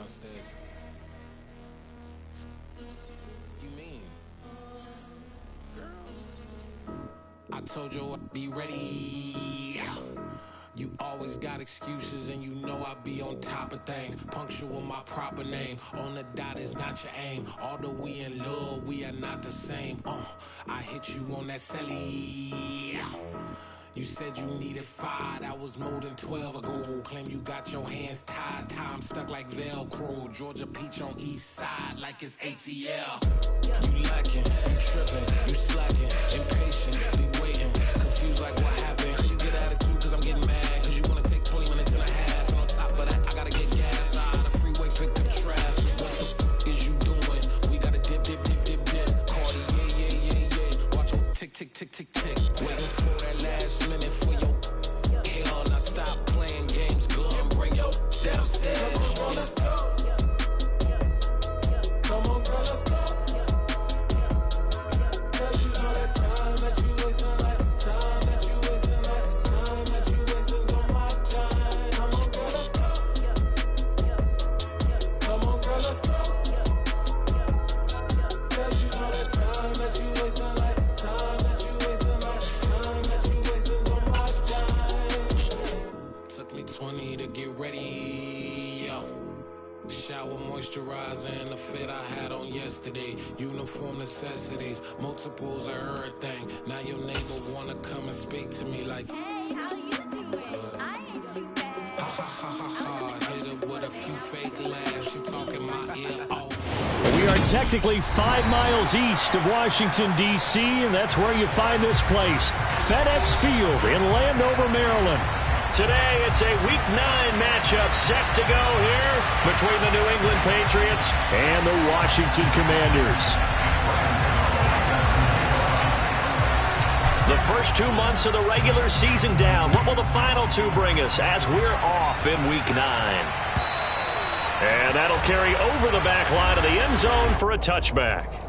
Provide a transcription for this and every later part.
downstairs. You mean? Girl, I told you I'd be ready. You always got excuses and you know I be on top of things. Punctual my proper name. On the dot is not your aim. Although we in love, we are not the same. I hit you on that celly. You said you needed 5, that was more than 12 ago. Claim you got your hands tied, time stuck like Velcro. Georgia Peach on east side like it's ATL. You lacking, you tripping, you slacking, impatient, waiting, confused like what happened. You get attitude cause I'm getting mad, cause you wanna take 20 minutes and a half. And on top of that, I gotta get gas out the freeway, picked up trash. What the f is you doing? We gotta dip, dip, dip, dip, dip. Cardi, yeah. Watch your tick, tick, tick, tick, tick. Waiting for that last minute for your hell. Now stop playing games, go and bring your downstairs. Come on, girl, let's go. Come on, girl, let's go. Cause you know that time that you wasting, like time that you wasting, like time that you wasting on my time. Come on, girl, let's go. Come on, girl, let's go. Cause you know that time that you wasting, like time that you wasting, like time that you wasting on my time. Took me 20 to get ready, yo. Shower moisturizer and the fit I had on yesterday. Uniform necessities, multiples of everything. Now your neighbor wanna come and speak to me like, hey, how you doing? I ain't too bad. ha ha ha ha ha. Hit her with a few fake laughs. She talking my ear off. We are technically 5 miles east of Washington, D.C., and that's where you find this place, FedEx Field in Landover, Maryland. Today, it's a Week 9 matchup set to go here between the New England Patriots and the Washington Commanders. The first 2 months of the regular season down. What will the final 2 bring us as we're off in Week 9? And that'll carry over the back line of the end zone for a touchback.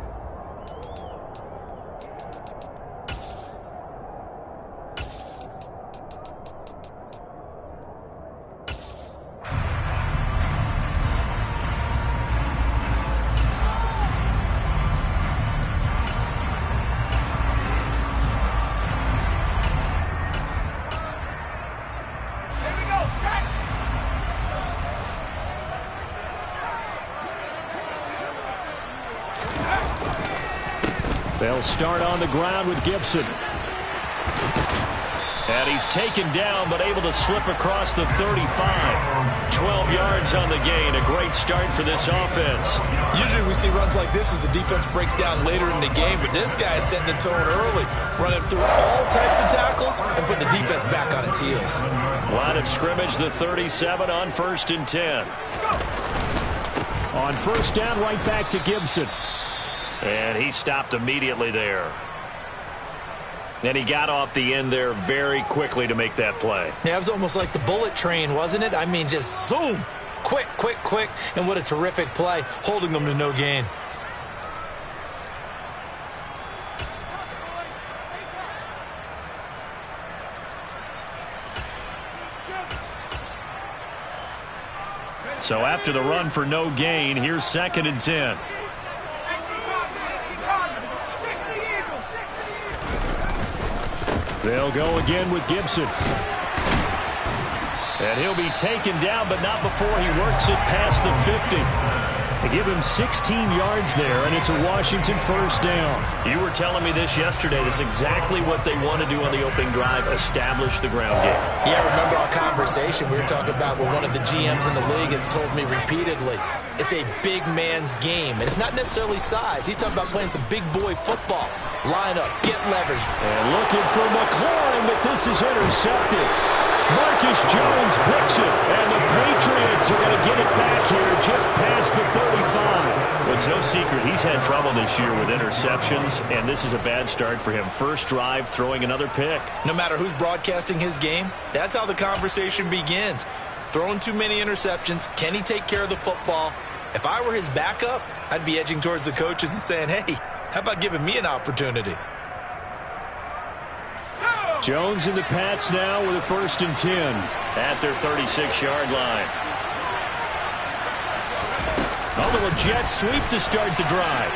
They'll start on the ground with Gibson. And he's taken down, but able to slip across the 35. 12 yards on the gain. A great start for this offense. Usually we see runs like this as the defense breaks down later in the game, but this guy is setting the tone early, running through all types of tackles and putting the defense back on its heels. Line of scrimmage, the 37 on 1st and 10. On 1st down, right back to Gibson. And he stopped immediately there. And he got off the end there very quickly to make that play. Yeah, it was almost like the bullet train, wasn't it? I mean, just zoom. Quick, quick, quick. And what a terrific play, holding them to no gain. So after the run for no gain, here's 2nd and 10. They'll go again with Gibson. And he'll be taken down, but not before he works it past the 50. They give him 16 yards there, and it's a Washington 1st down. You were telling me this yesterday. This is exactly what they want to do on the opening drive, establish the ground game. Yeah, remember our conversation. We were talking about what one of the GMs in the league has told me repeatedly. It's a big man's game, and it's not necessarily size. He's talking about playing some big boy football. Line up, get leverage. And looking for McLaurin, but this is intercepted. Marcus Jones picks it, and the Patriots are going to get it back here just past the 35. Well, it's no secret he's had trouble this year with interceptions, and this is a bad start for him. First drive, throwing another pick. No matter who's broadcasting his game, that's how the conversation begins. Throwing too many interceptions, can he take care of the football? If I were his backup, I'd be edging towards the coaches and saying, hey, how about giving me an opportunity? Jones and the Pats now with a 1st and 10. At their 36-yard line. A little jet sweep to start the drive.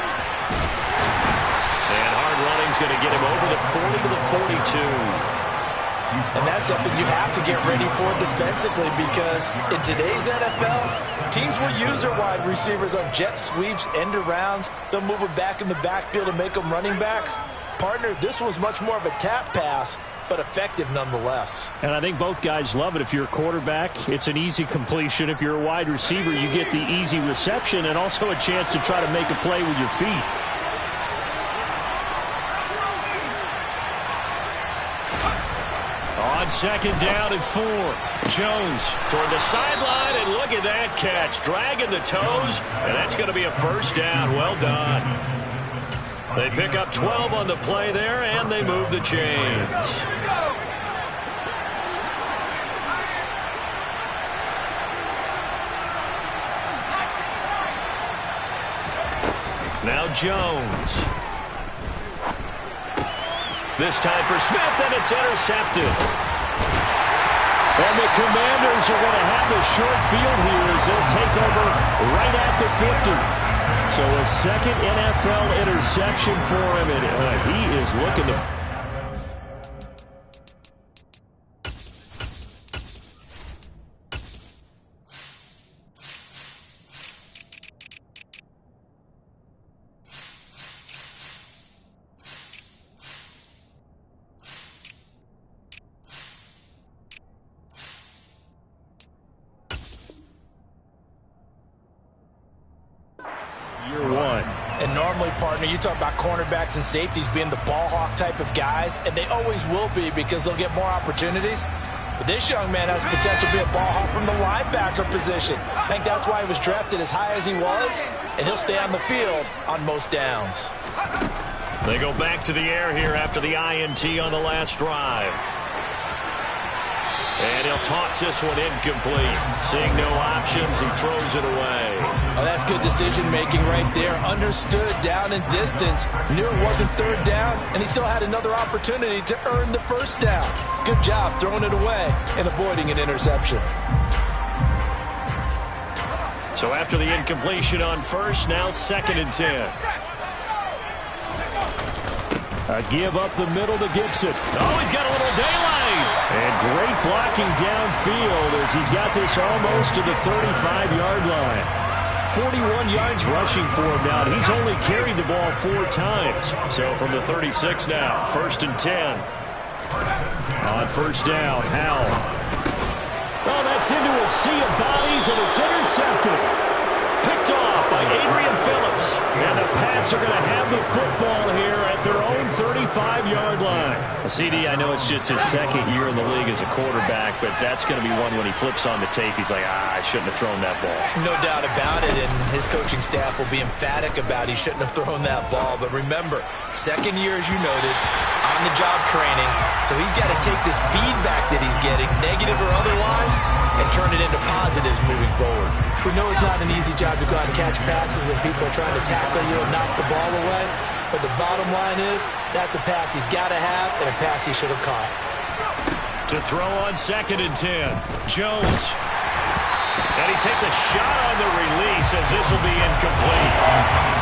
And hard running's going to get him over the 40 to the 42. And that's something you have to get ready for defensively, because in today's NFL, teams will use their wide receivers on jet sweeps, end arounds. They'll move them back in the backfield and make them running backs. Partner, this was much more of a tap pass, but effective nonetheless. And I think both guys love it. If you're a quarterback, it's an easy completion. If you're a wide receiver, you get the easy reception and also a chance to try to make a play with your feet. On second down and 4. Jones toward the sideline, and look at that catch. Dragging the toes, and that's going to be a first down. Well done. They pick up 12 on the play there, and they move the chains. Now Jones. This time for Smith, and it's intercepted. And the Commanders are going to have the short field here as they'll take over right at the 50. So a second NFL interception for him, and he is looking to... And normally, partner, you talk about cornerbacks and safeties being the ball hawk type of guys, and they always will be because they'll get more opportunities. But this young man has potential to be a ball hawk from the linebacker position. I think that's why he was drafted as high as he was, and he'll stay on the field on most downs. They go back to the air here after the INT on the last drive. And he'll toss this one incomplete. Seeing no options, he throws it away. Oh, that's good decision-making right there. Understood down and distance. Knew it wasn't third down, and he still had another opportunity to earn the first down. Good job throwing it away and avoiding an interception. So after the incompletion on first, now 2nd and 10. A give up the middle to Gibson. Oh, he's got a little daylight. And great blocking downfield as he's got this almost to the 35-yard line. 41 yards rushing for him now. He's only carried the ball 4 times. So from the 36 now, 1st and 10. On first down, Howell. Oh, that's into a sea of bodies, and it's intercepted. Picked off by Adrian Phillips. And the Pats are going to have the football here at their own 35-yard line. CD, I know it's just his 2nd year in the league as a quarterback, but that's going to be one when he flips on the tape. He's like, I shouldn't have thrown that ball. No doubt about it, and his coaching staff will be emphatic about he shouldn't have thrown that ball. But remember, 2nd year, as you noted, on-the-job training, so he's got to take this feedback that he's getting, negative or otherwise, and turn it into positives moving forward. We know it's not an easy job to go out and catch passes when people are trying to tackle you and knock the ball away, but the bottom line is that's a pass he's got to have and a pass he should have caught. To throw on 2nd and 10, Jones. And he takes a shot on the release as this will be incomplete.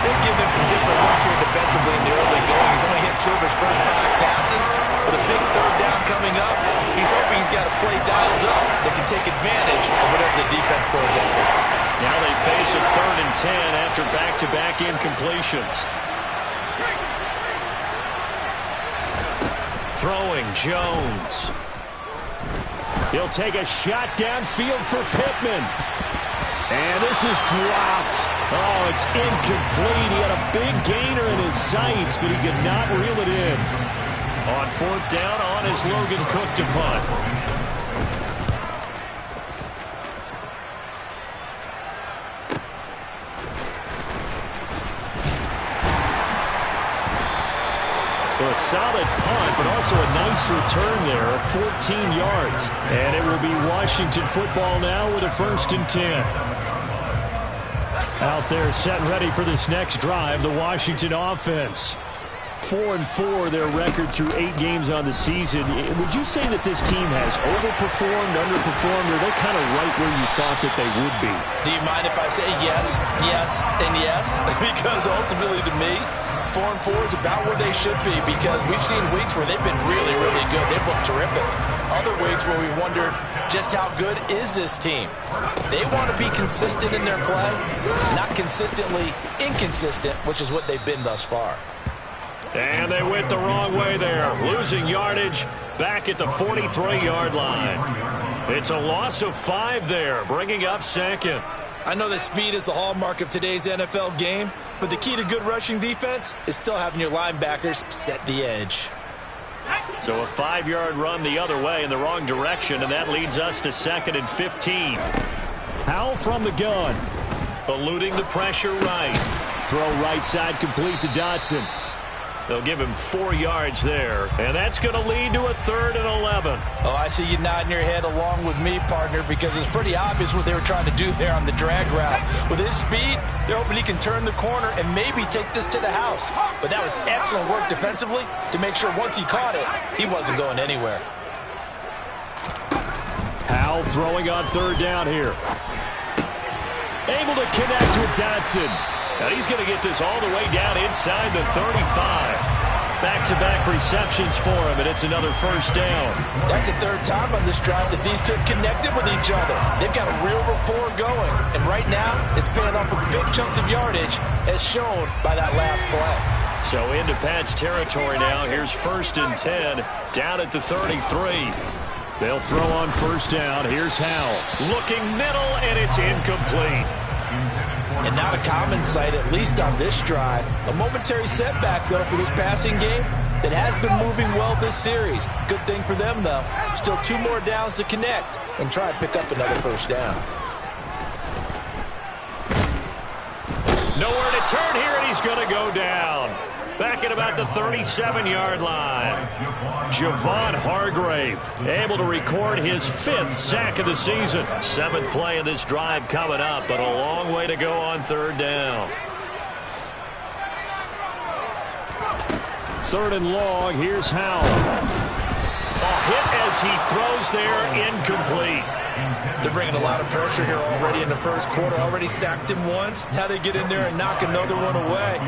They're giving him some different looks here defensively in the early going. He's only hit 2 of his first 5 passes. With a big 3rd down coming up, he's hoping he's got a play dialed up that can take advantage of whatever the defense throws at him. Now they face a 3rd and 10 after back-to-back incompletions. Throwing, Jones. He'll take a shot downfield for Pittman. And this is dropped. Oh, it's incomplete. He had a big gainer in his sights, but he could not reel it in. On 4th down, on is Logan Cook to punt. A solid punt, but also a nice return there of 14 yards. And it will be Washington football now with a 1st and 10. Out there set ready for this next drive, the Washington offense. 4-4, their record through 8 games on the season. Would you say that this team has overperformed, underperformed, or are they kind of right where you thought that they would be? Do you mind if I say yes, yes, and yes? Because ultimately to me, 4-4 is about where they should be, because we've seen weeks where they've been really, really good. They've looked terrific. Other weeks where we wondered just how good is this team. They want to be consistent in their play, not consistently inconsistent, which is what they've been thus far. And they went the wrong way there, losing yardage back at the 43-yard line. It's a loss of 5 there, bringing up second. I know that speed is the hallmark of today's NFL game, but the key to good rushing defense is still having your linebackers set the edge. So a 5-yard run the other way in the wrong direction, and that leads us to 2nd and 15. Howell from the gun, eluding the pressure right. Throw right side complete to Dotson. They'll give him 4 yards there, and that's going to lead to a 3rd and 11. Oh, I see you nodding your head along with me, partner, because it's pretty obvious what they were trying to do there on the drag route. With his speed, they're hoping he can turn the corner and maybe take this to the house. But that was excellent work defensively to make sure once he caught it, he wasn't going anywhere. Howell throwing on 3rd down here. Able to connect with Dotson. And he's going to get this all the way down inside the 35. Back-to-back receptions for him, and it's another 1st down. That's the 3rd time on this drive that these two have connected with each other. They've got a real rapport going, and right now it's paying off with big chunks of yardage, as shown by that last play. So into Pat's territory now. Here's 1st and 10, down at the 33. They'll throw on 1st down. Here's Howell. Looking middle, and it's incomplete. And not a common sight, at least on this drive. A momentary setback, though, for this passing game that has been moving well this series. Good thing for them, though. Still 2 more downs to connect and try and pick up another 1st down. Nowhere to turn here, and he's going to go down. Back at about the 37-yard line. Javon Hargrave able to record his 5th sack of the season. 7th play of this drive coming up, but a long way to go on 3rd down. 3rd and long, here's Howell. A hit as he throws there, incomplete. They're bringing a lot of pressure here already in the 1st quarter. Already sacked him once. Now they get in there and knock another one away.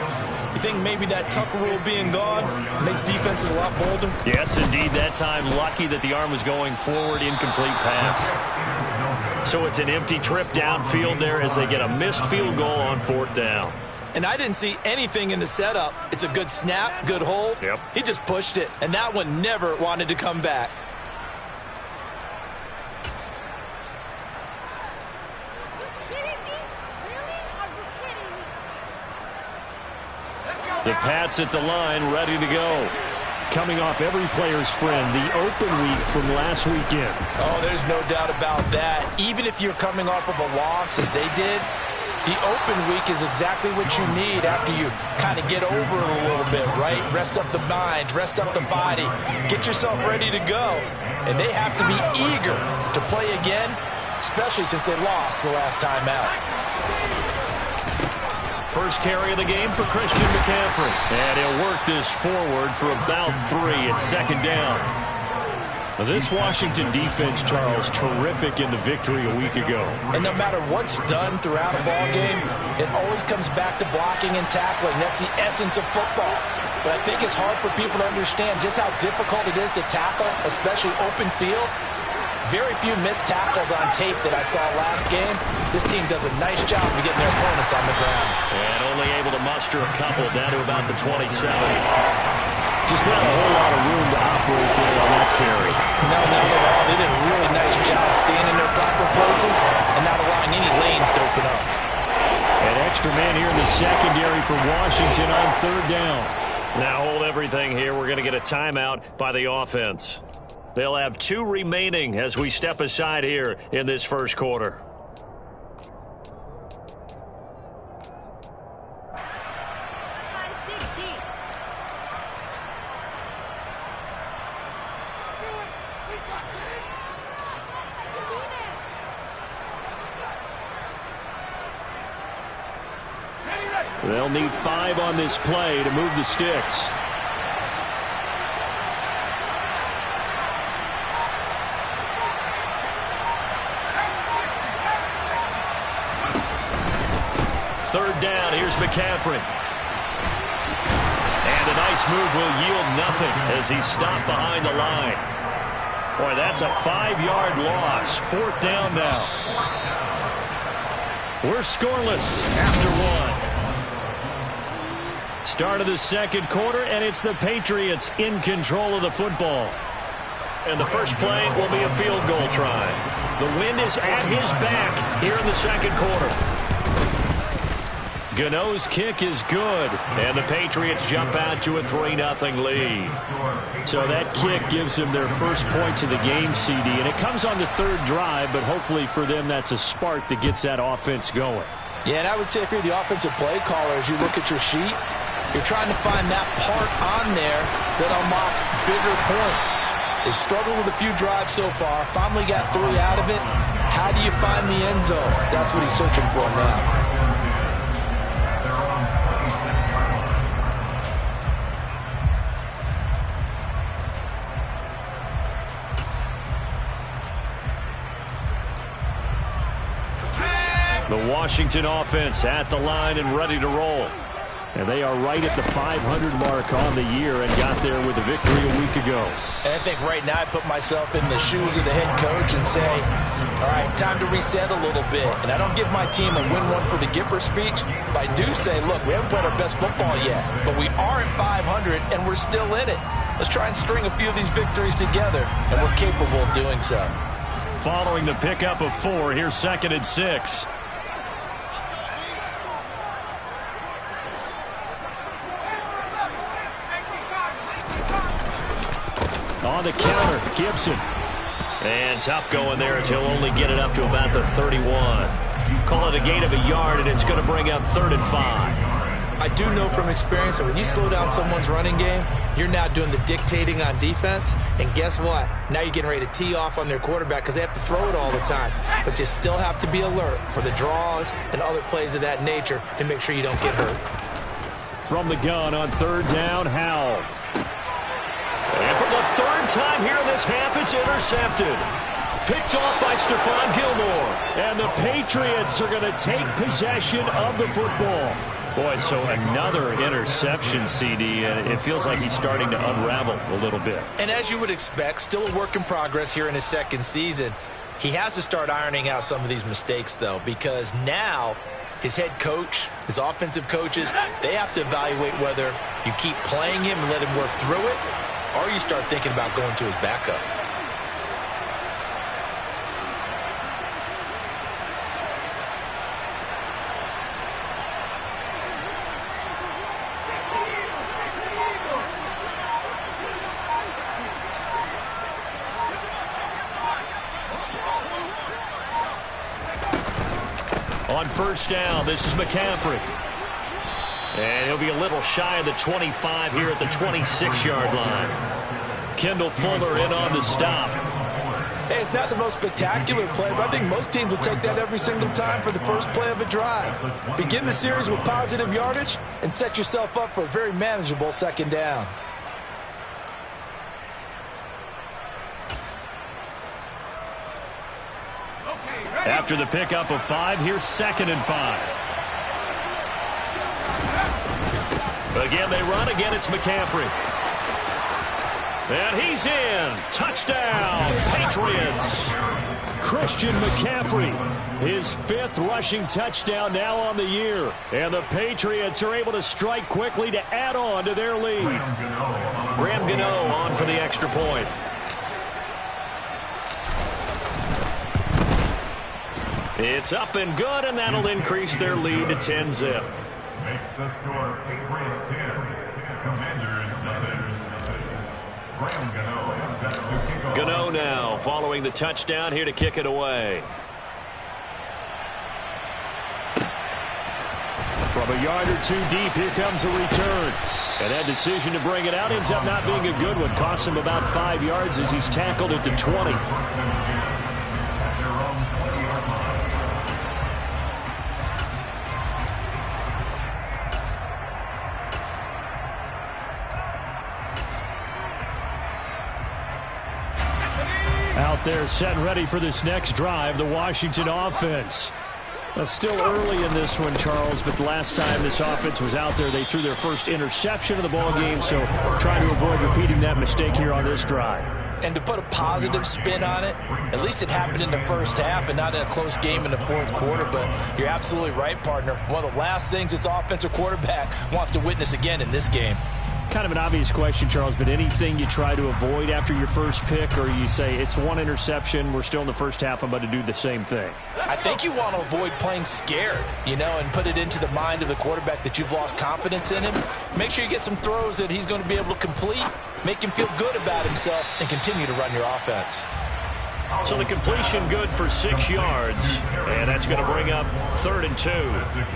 You think maybe that Tucker rule being gone makes defenses a lot bolder? Yes, indeed. That time, lucky that the arm was going forward, incomplete pass. So it's an empty trip downfield there as they get a missed field goal on 4th down. And I didn't see anything in the setup. It's a good snap, good hold. Yep. He just pushed it, and that one never wanted to come back. The Pats at the line, ready to go. Coming off every player's friend, the open week from last weekend. Oh, there's no doubt about that. Even if you're coming off of a loss, as they did, the open week is exactly what you need after you kind of get over it a little bit, right? Rest up the mind, rest up the body, get yourself ready to go. And they have to be eager to play again, especially since they lost the last time out. First carry of the game for Christian McCaffrey. And he'll work this forward for about 3 at 2nd down. Now this Washington defense, Charles, terrific in the victory a week ago. And no matter what's done throughout a ball game, it always comes back to blocking and tackling. That's the essence of football. But I think it's hard for people to understand just how difficult it is to tackle, especially open field. Very few missed tackles on tape that I saw last game. This team does a nice job of getting their opponents on the ground. And only able to muster a couple down to about the 27. Just not a whole lot of room to operate there on that carry. No, not at all. They did a really nice job staying in their proper places and not allowing any lanes to open up. An extra man here in the secondary for Washington on 3rd down. Now hold everything here. We're going to get a timeout by the offense. They'll have 2 remaining as we step aside here in this 1st quarter. They'll need 5 on this play to move the sticks. McCaffrey. And a nice move will yield nothing as he's stopped behind the line. Boy, that's a 5-yard loss. 4th down now. We're scoreless after 1. Start of the second quarter, and it's the Patriots in control of the football. And the first play will be a field goal try. The wind is at his back here in the second quarter. Gano's kick is good, and the Patriots jump out to a 3-0 lead. So that kick gives them their first points of the game, CD, and it comes on the 3rd drive, but hopefully for them that's a spark that gets that offense going. Yeah, and I would say if you're the offensive play caller, as you look at your sheet, you're trying to find that part on there that unlocks bigger points. They've struggled with a few drives so far, finally got 3 out of it. How do you find the end zone? That's what he's searching for now. The Washington offense at the line and ready to roll. And they are right at the 500 mark on the year and got there with a victory a week ago. And I think right now I put myself in the shoes of the head coach and say, all right, time to reset a little bit. And I don't give my team a win one for the Gipper speech, but I do say, look, we haven't played our best football yet, but we are at 500 and we're still in it. Let's try and string a few of these victories together, and we're capable of doing so. Following the pickup of 4, here's 2nd and 6. On the counter, Gibson. And tough going there as he'll only get it up to about the 31. Call it a gain of a yard, and it's going to bring up 3rd and 5. I do know from experience that when you slow down someone's running game, you're now doing the dictating on defense. And guess what? Now you're getting ready to tee off on their quarterback because they have to throw it all the time. But you still have to be alert for the draws and other plays of that nature to make sure you don't get hurt. From the gun on 3rd down, Howell. And for the 3rd time here in this half, it's intercepted. Picked off by Stephon Gilmore. And the Patriots are going to take possession of the football. Boy, so another interception, CD, and it feels like he's starting to unravel a little bit. And as you would expect, still a work in progress here in his 2nd season. He has to start ironing out some of these mistakes, though, because now his head coach, his offensive coaches, they have to evaluate whether you keep playing him and let him work through it, or you start thinking about going to his backup. On 1st down, this is McCaffrey. And he'll be a little shy of the 25 here at the 26-yard line. Kendall Fuller in on the stop. Hey, it's not the most spectacular play, but I think most teams will take that every single time for the first play of a drive. Begin the series with positive yardage and set yourself up for a very manageable 2nd down. After the pickup of 5, here's 2nd and 5. Again, they run. Again, it's McCaffrey. And he's in. Touchdown, Patriots. Christian McCaffrey, his 5th rushing touchdown now on the year. And the Patriots are able to strike quickly to add on to their lead. Graham Gano on for the extra point. It's up and good, and that'll increase their lead to 10-zip. Makes the score Patriots 10, Commanders nothing. Graham Gano set to kick off. Gano now following the touchdown here to kick it away. From a yard or 2 deep, here comes a return. And that decision to bring it out ends up not being a good one. Costs him about 5 yards as he's tackled at the 20. Out there set and ready for this next drive, the Washington offense. Well, still early in this one, Charles, but the last time this offense was out there, they threw their first interception of the ball game, so trying to avoid repeating that mistake here on this drive. And to put a positive spin on it, at least it happened in the first half and not in a close game in the fourth quarter. But you're absolutely right, partner. One of the last things this offensive quarterback wants to witness again in this game. Kind of an obvious question, Charles, but anything you try to avoid after your first pick, or you say it's one interception, we're still in the first half, I'm about to do the same thing? I think you want to avoid playing scared, and put it into the mind of the quarterback that you've lost confidence in him. Make sure you get some throws that he's going to be able to complete, make him feel good about himself, and continue to run your offense. So the completion good for 6 yards, and that's going to bring up 3rd and 2.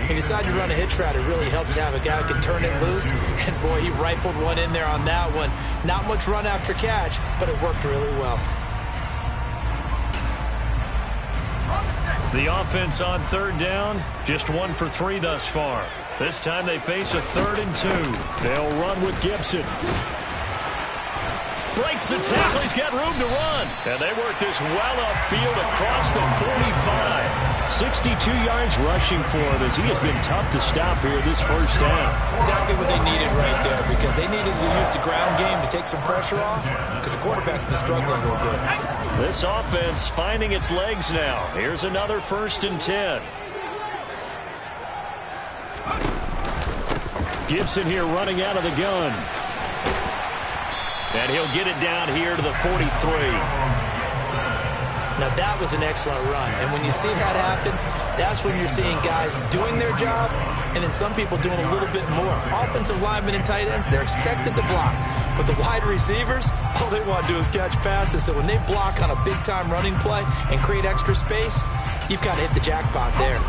He decided to run a hitch route. It really helps to have a guy who can turn it loose, and boy, he rifled one in there on that one. Not much run after catch, but it worked really well. The offense on 3rd down, just 1 for 3 thus far. This time they face a 3rd and 2. They'll run with Gibson. Breaks the tackle. He's got room to run. And they work this well upfield across the 45. 62 yards rushing for him as he has been tough to stop here this first half. Exactly what they needed right there, because they needed to use the ground game to take some pressure off, because the quarterback's been struggling a little bit. This offense finding its legs now. Here's another 1st and 10. Gibson here running out of the gun. And he'll get it down here to the 43. Now that was an excellent run. And when you see that happen, that's when you're seeing guys doing their job and then some people doing a little bit more. Offensive linemen and tight ends, they're expected to block. But the wide receivers, all they want to do is catch passes. So when they block on a big-time running play and create extra space, you've got to hit the jackpot there.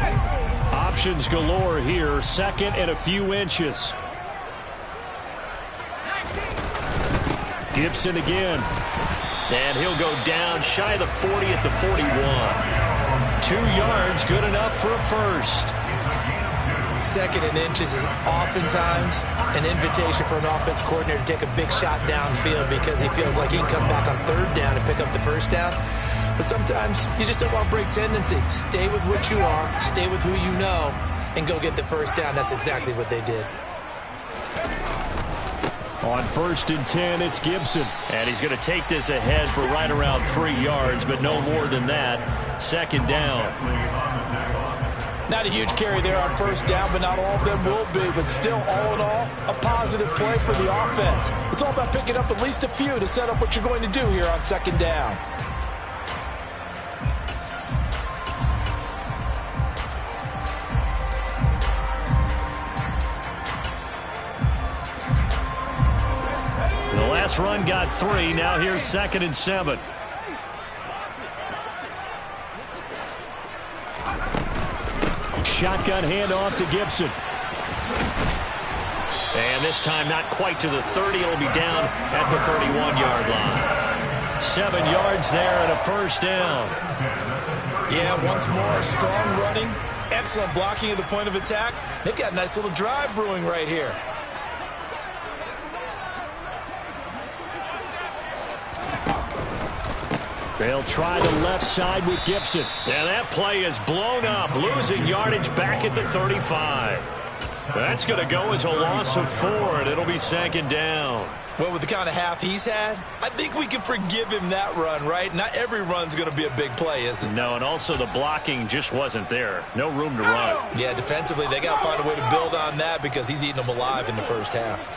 Options galore here. 2nd and a few inches. Gibson again. And he'll go down shy of the 40 at the 41. 2 yards, good enough for a first. 2nd and inches is oftentimes an invitation for an offense coordinator to take a big shot downfield because he feels like he can come back on 3rd down and pick up the first down. But sometimes you just don't want to break tendency. Stay with what you are, stay with who you know, and go get the first down. That's exactly what they did. On 1st and 10, it's Gibson. And he's going to take this ahead for right around 3 yards, but no more than that. 2nd down. Not a huge carry there on 1st down, but not all of them will be. But still, all in all, a positive play for the offense. It's all about picking up at least a few to set up what you're going to do here on 2nd down. The last run got 3. Now here's 2nd and 7. Shotgun handoff to Gibson. And this time not quite to the 30. It'll be down at the 31-yard line. 7 yards there and a first down. Yeah, once more, strong running. Excellent blocking at the point of attack. They've got a nice little drive brewing right here. They'll try the left side with Gibson. And that play is blown up, losing yardage back at the 35. That's going to go as a loss of 4, and it'll be 2nd down. Well, with the kind of half he's had, I think we can forgive him that run, right? Not every run's going to be a big play, is it? No, and also the blocking just wasn't there. No room to run. Yeah, defensively, they got to find a way to build on that because he's eating them alive in the first half.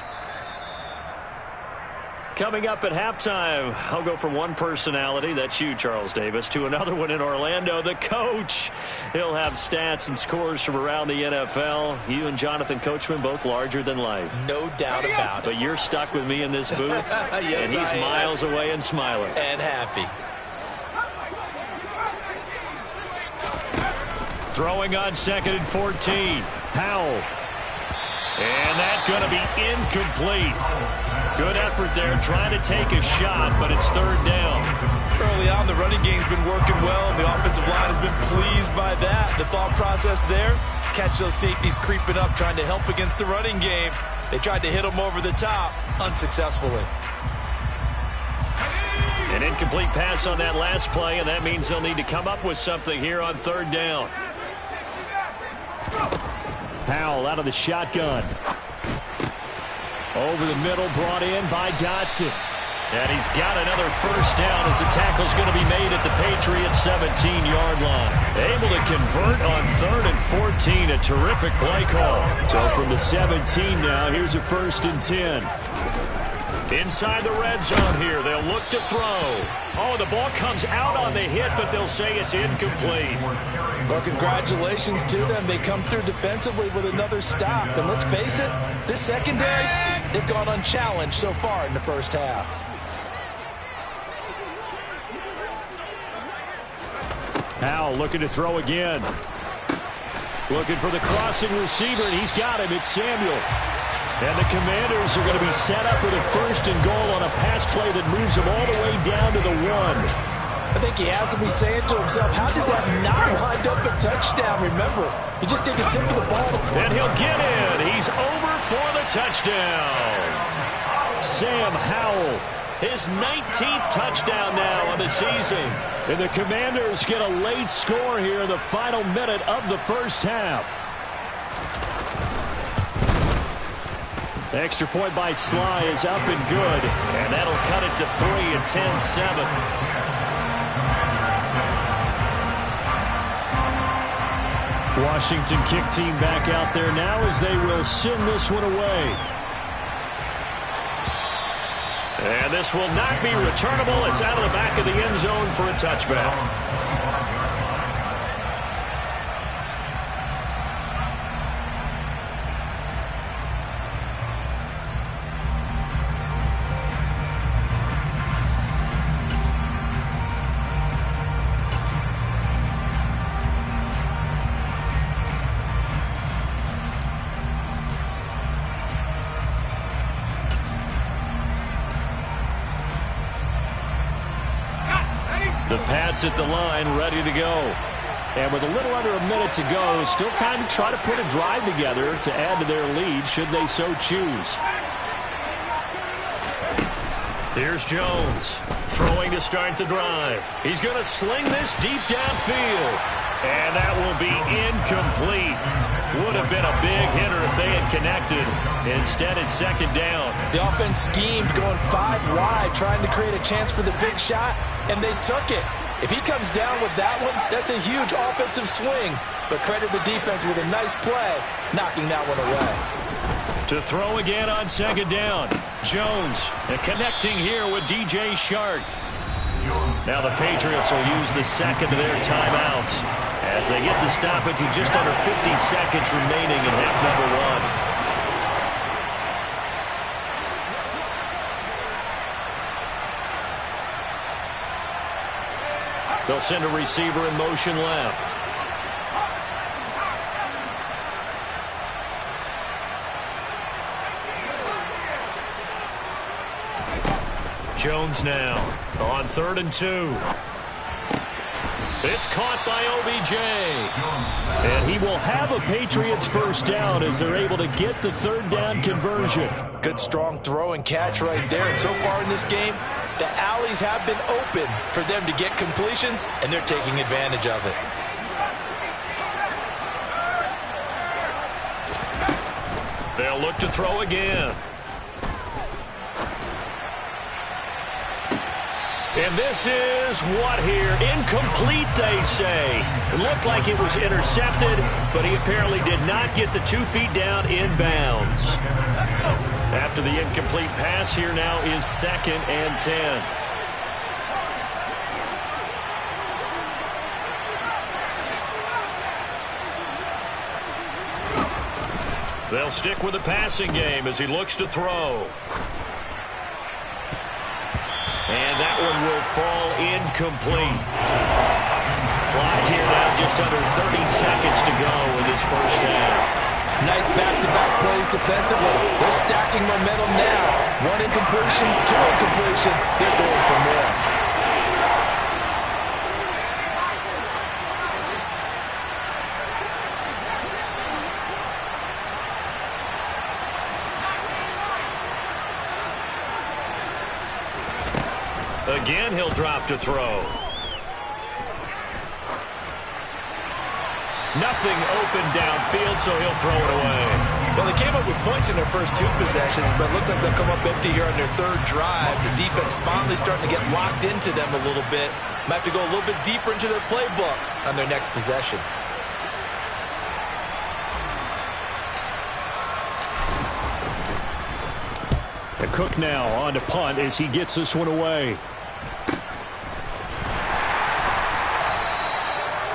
Coming up at halftime, I'll go from one personality, that's you, Charles Davis, to another one in Orlando, the coach. He'll have stats and scores from around the NFL. You and Jonathan Coachman, both larger than life. No doubt about it. But you're stuck with me in this booth, yes, and he's miles away and smiling. And happy. Throwing on 2nd and 14. Powell. And that's going to be incomplete. Good effort there, trying to take a shot, but it's 3rd down. Early on, the running game's been working well, and the offensive line has been pleased by that. The thought process there, catch those safeties creeping up, trying to help against the running game. They tried to hit them over the top, unsuccessfully. An incomplete pass on that last play, and that means they'll need to come up with something here on 3rd down. Powell out of the shotgun. Over the middle, brought in by Dotson. And he's got another first down as the tackle's going to be made at the Patriots' 17-yard line. Able to convert on 3rd and 14. A terrific play call. So from the 17 now, here's a 1st and 10. Inside the red zone here, they'll look to throw. Oh, the ball comes out on the hit, but they'll say it's incomplete. Well, congratulations to them. They come through defensively with another stop. And let's face it, this secondary, they've gone unchallenged so far in the first half. Powell looking to throw again. Looking for the crossing receiver, and he's got him. It's Samuel. And the Commanders are going to be set up with a 1st and goal on a pass play that moves them all the way down to the 1. I think he has to be saying to himself, how did that not wind up a touchdown? Remember, he just did the tip of the ball. And he'll get in. He's over for the touchdown. Sam Howell, his 19th touchdown now of the season. And the Commanders get a late score here in the final minute of the first half. The extra point by Sly is up and good. And that'll cut it to 3 and 10-7. Washington kick team back out there now as they will send this one away. And this will not be returnable. It's out of the back of the end zone for a touchback. The Pats at the line, ready to go. And with a little under a minute to go, still time to try to put a drive together to add to their lead, should they so choose. Here's Jones, throwing to start the drive. He's going to sling this deep downfield. And that will be incomplete. Would have been a big hitter if they had connected. Instead, it's 2nd down. The offense schemed going 5 wide, trying to create a chance for the big shot, and they took it. If he comes down with that one, that's a huge offensive swing. But credit the defense with a nice play, knocking that one away. To throw again on 2nd down. Jones connecting here with DJ Shark. Now the Patriots will use the second of their timeouts as they get the stoppage with just under 50 seconds remaining in half number 1. They'll send a receiver in motion left. Jones now on 3rd and 2. It's caught by OBJ. And he will have a Patriots first down as they're able to get the 3rd down conversion. Good strong throw and catch right there. And so far in this game, the alleys have been open for them to get completions, and they're taking advantage of it. They'll look to throw again. And this is what here? Incomplete, they say. It looked like it was intercepted, but he apparently did not get the 2 feet down in bounds. After the incomplete pass, here now is 2nd and 10. They'll stick with the passing game as he looks to throw. And that one will fall incomplete. Clock here now just under 30 seconds to go in this first half. Nice back-to-back plays defensively. They're stacking momentum now. 1 incompletion, 2 incompletion. They're going for more. Again, he'll drop to throw. Nothing open downfield, so he'll throw it away. Well, they came up with points in their first 2 possessions, but it looks like they'll come up empty here on their 3rd drive. The defense finally starting to get locked into them a little bit. Might have to go a little bit deeper into their playbook on their next possession. The Cook now on to punt as he gets this one away.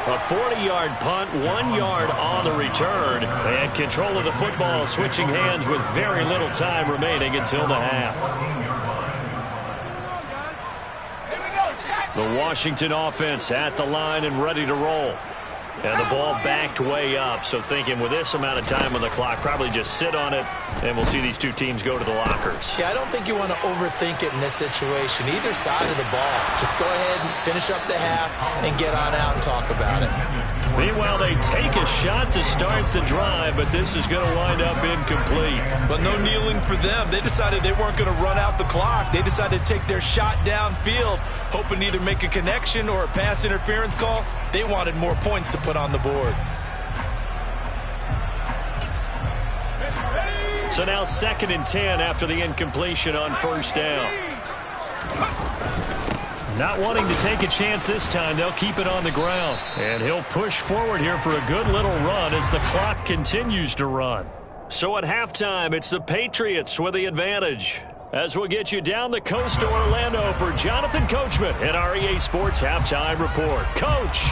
A 40-yard punt, 1 yard on the return, and control of the football switching hands with very little time remaining until the half. The Washington offense at the line and ready to roll. And the ball backed way up, so thinking with this amount of time on the clock, probably just sit on it, and we'll see these 2 teams go to the lockers. Yeah, I don't think you want to overthink it in this situation. Either side of the ball. Just go ahead and finish up the half and get on out and talk about it. Meanwhile, they take a shot to start the drive, but this is going to wind up incomplete. But no kneeling for them. They decided they weren't going to run out the clock. They decided to take their shot downfield, hoping to either make a connection or a pass interference call. They wanted more points to put on the board. So now 2nd and 10 after the incompletion on 1st down. Not wanting to take a chance this time, they'll keep it on the ground. And he'll push forward here for a good little run as the clock continues to run. So at halftime, it's the Patriots with the advantage. As we'll get you down the coast to Orlando for Jonathan Coachman at our EA Sports Halftime Report. Coach!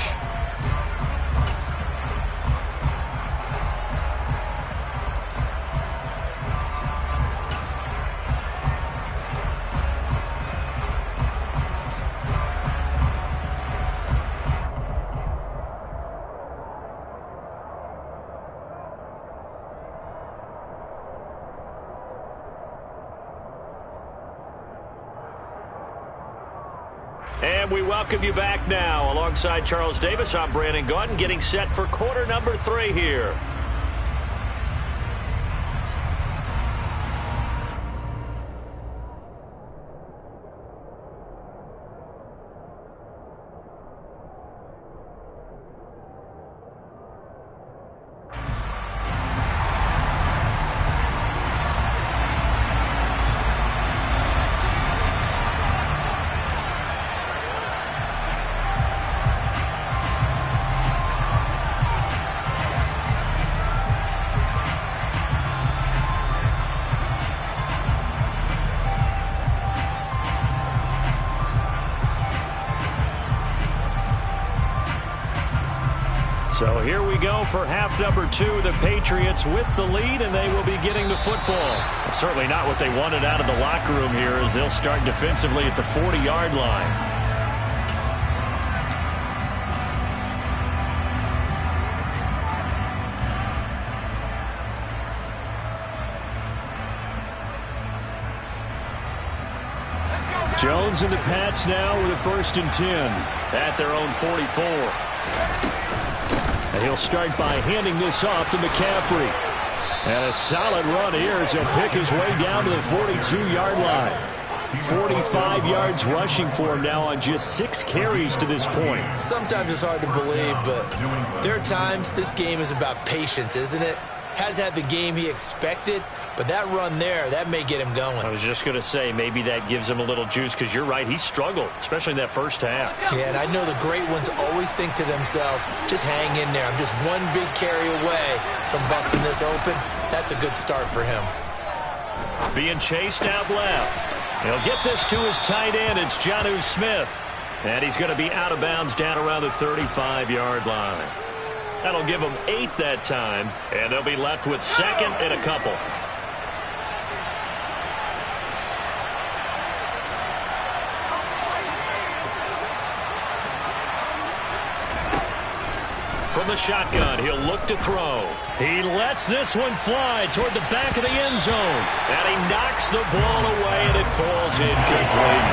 And we welcome you back now. Alongside Charles Davis, I'm Brandon Gaudin, getting set for quarter number 3 here. So here we go for half number 2. The Patriots with the lead, and they will be getting the football. It's certainly not what they wanted out of the locker room here as they'll start defensively at the 40-yard line. Jones and the Pats now with a 1st and 10 at their own 44. And he'll start by handing this off to McCaffrey. And a solid run here as he'll pick his way down to the 42-yard line. 45 yards rushing for him now on just 6 carries to this point. Sometimes it's hard to believe, but there are times this game is about patience, isn't it? Has had the game he expected, but that run there, that may get him going. I was just going to say, maybe that gives him a little juice, because you're right, he struggled, especially in that first half. Yeah, and I know the great ones always think to themselves, just hang in there. I'm just one big carry away from busting this open. That's a good start for him. Being chased out left. He'll get this to his tight end. It's Jonnu Smith. And he's going to be out of bounds down around the 35-yard line. That'll give them 8 that time, and they'll be left with 2nd and a couple. From the shotgun, he'll look to throw. He lets this one fly toward the back of the end zone, and he knocks the ball away, and it falls incomplete.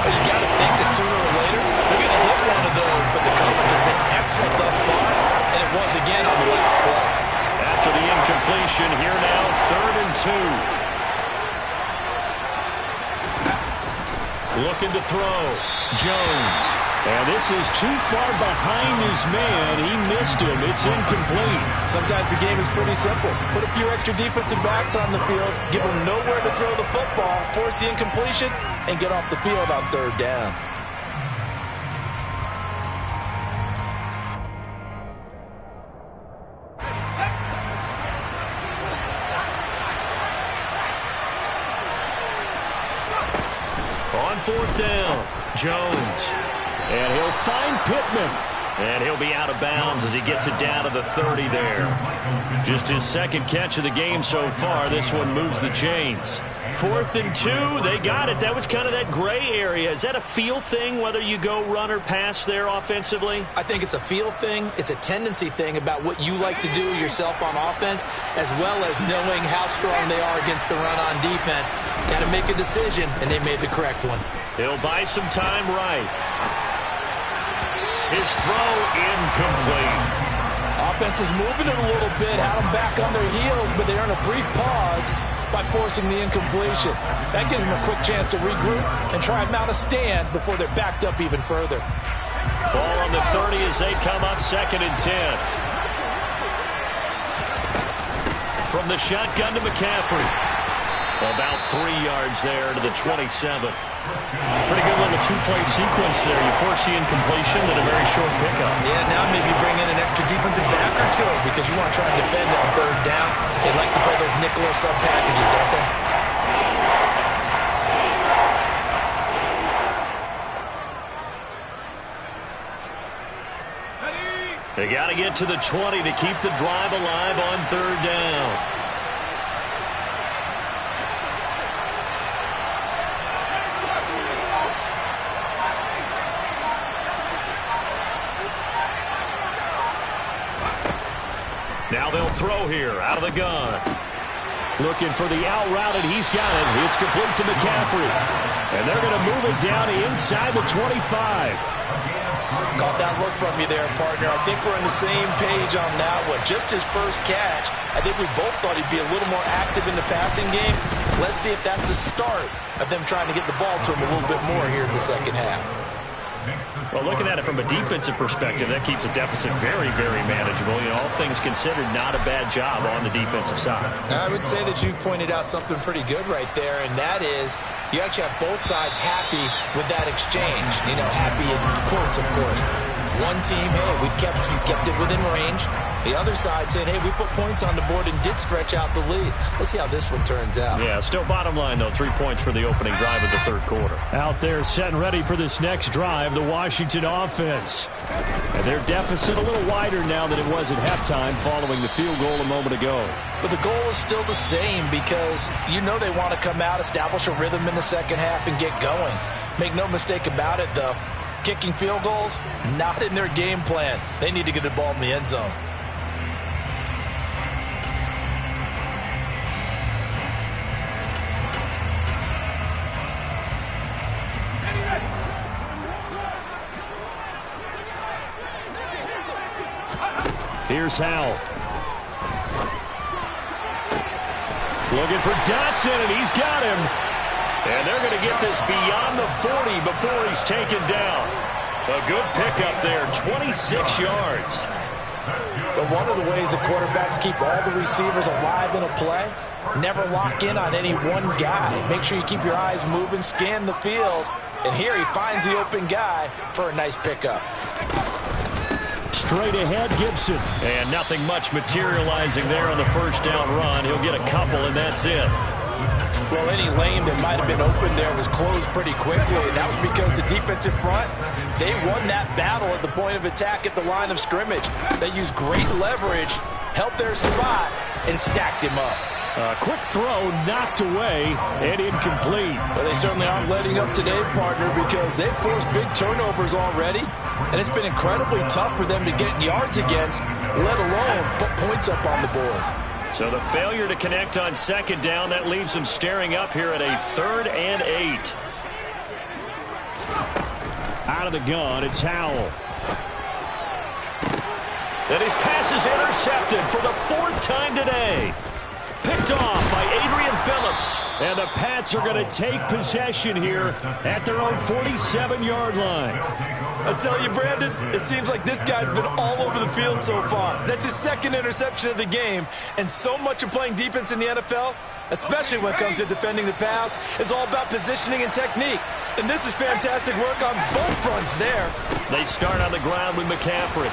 Well, you got to think that sooner or later they're going to hit one of those, but the coverage has been excellent thus far, and it was again on the last play. After the incompletion, here now 3rd and 2. Looking to throw. Jones. And this is too far behind his man. He missed him. It's incomplete. Sometimes the game is pretty simple. Put a few extra defensive backs on the field, give them nowhere to throw the football, force the incompletion, and get off the field on third down. On fourth down, Jones. And he'll find Pittman. And he'll be out of bounds as he gets it down to the 30 there. Just his second catch of the game so far. This one moves the chains. 4th and 2. They got it. That was kind of that gray area. Is that a feel thing, whether you go run or pass there offensively? I think it's a feel thing. It's a tendency thing about what you like to do yourself on offense, as well as knowing how strong they are against the run on defense. Got to make a decision, and they made the correct one. He'll buy some time right. His throw incomplete. Offense was moving it a little bit, had them back on their heels, but they earned a brief pause by forcing the incompletion. That gives them a quick chance to regroup and try and mount a stand before they're backed up even further. Ball on the 30 as they come up 2nd and 10. From the shotgun to McCaffrey. About 3 yards there to the 27. Pretty good little two-play sequence there. You force the incompletion, then a very short pickup. Yeah, now maybe bring in an extra defensive back or two because you want to try and defend on third down. They like to play those nickel or sub packages, don't they? They got to get to the 20 to keep the drive alive on third down. Now they'll throw here out of the gun. Looking for the out route, and he's got it. It's complete to McCaffrey. And they're going to move it down inside the 25. Caught that look from you there, partner. I think we're on the same page on that one. Just his first catch. I think we both thought he'd be a little more active in the passing game. Let's see if that's the start of them trying to get the ball to him a little bit more here in the second half. Well, looking at it from a defensive perspective, that keeps the deficit very, very manageable. You know, all things considered, not a bad job on the defensive side. I would say that you've pointed out something pretty good right there, and that is you actually have both sides happy with that exchange. You know, happy in quotes, of course. One team, hey, we've kept it within range. The other side saying, hey, we put points on the board and did stretch out the lead. Let's see how this one turns out. Yeah, still bottom line, though, 3 points for the opening drive of the third quarter. Out there set and ready for this next drive, the Washington offense. And their deficit a little wider now than it was at halftime following the field goal a moment ago. But the goal is still the same because you know they want to come out, establish a rhythm in the second half, and get going. Make no mistake about it, though. Kicking field goals, not in their game plan. They need to get the ball in the end zone. Here's Howell. Looking for Dotson, and he's got him. And they're going to get this beyond the 40 before he's taken down. A good pickup there, 26 yards. But one of the ways that quarterbacks keep all the receivers alive in a play, never lock in on any one guy. Make sure you keep your eyes moving, scan the field. And here he finds the open guy for a nice pickup. Straight ahead, Gibson. And nothing much materializing there on the first down run. He'll get a couple, and that's it. Well, any lane that might have been open there was closed pretty quickly, and that was because the defensive front, they won that battle at the point of attack at the line of scrimmage. They used great leverage, helped their spot, and stacked him up. A quick throw knocked away and incomplete. Well, they certainly aren't letting up today, partner, because they've forced big turnovers already, and it's been incredibly tough for them to get yards against, let alone put points up on the board. So the failure to connect on second down, that leaves them staring up here at a 3rd and 8. Out of the gun, it's Howell. And his pass is intercepted for the 4th time today. Picked off by Adrian Phillips. And the Pats are going to take possession here at their own 47-yard line. I tell you, Brandon, it seems like this guy's been all over the field so far. That's his second interception of the game, and so much of playing defense in the NFL, especially when it comes to defending the pass, is all about positioning and technique. And this is fantastic work on both fronts there. They start on the ground with McCaffrey.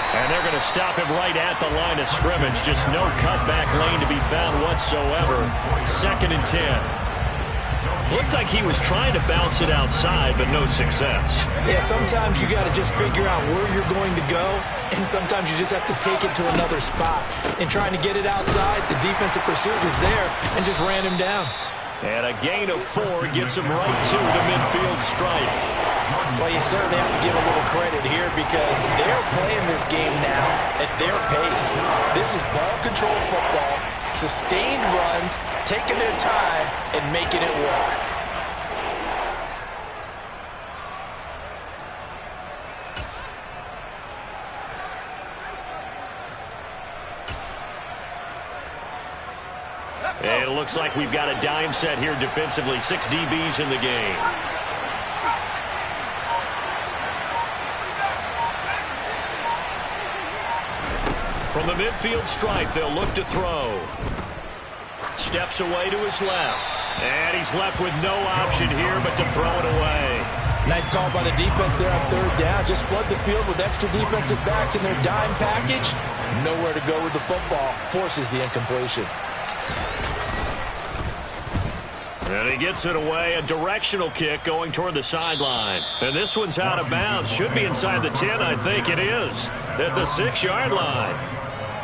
And they're going to stop him right at the line of scrimmage. Just no cutback lane to be found whatsoever. 2nd and 10. Looked like he was trying to bounce it outside, but no success. Yeah, sometimes you got to just figure out where you're going to go, and sometimes you just have to take it to another spot. In trying to get it outside, the defensive pursuit was there and just ran him down. And a gain of 4 gets him right to the midfield stripe. Well, you certainly have to give a little credit here because they're playing this game now at their pace. This is ball control football, sustained runs, taking their time, and making it work. And it looks like we've got a dime set here defensively. 6 DBs in the game. From the midfield stripe, they'll look to throw. Steps away to his left. And he's left with no option here but to throw it away. Nice call by the defense there on 3rd down. Just flood the field with extra defensive backs in their dime package. Nowhere to go with the football. Forces the incompletion. And he gets it away. A directional kick going toward the sideline. And this one's out of bounds. Should be inside the 10, I think it is. At the 6-yard line.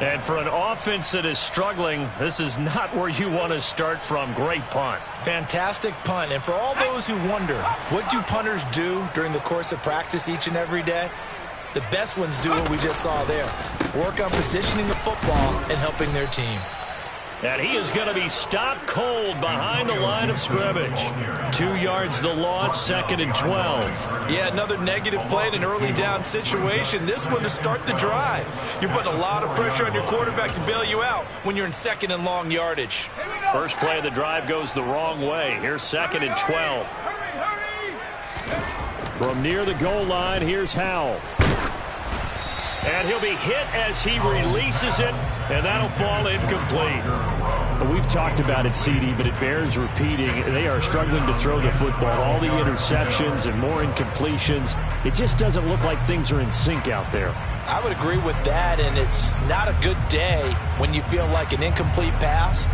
And for an offense that is struggling, this is not where you want to start from. Great punt. Fantastic punt. And for all those who wonder, what do punters do during the course of practice each and every day? The best ones do what we just saw there. Work on positioning the football and helping their team. And he is going to be stopped cold behind the line of scrimmage. 2 yards the loss, 2nd and 12. Yeah, another negative play in an early down situation. This one to start the drive. You're putting a lot of pressure on your quarterback to bail you out when you're in 2nd and long yardage. First play of the drive goes the wrong way. Here's 2nd and 12. From near the goal line, here's Howell. And he'll be hit as he releases it, and that'll fall incomplete. We've talked about it, CD, but it bears repeating. They are struggling to throw the football. All the interceptions and more incompletions. It just doesn't look like things are in sync out there. I would agree with that, and it's not a good day when you feel like an incomplete pass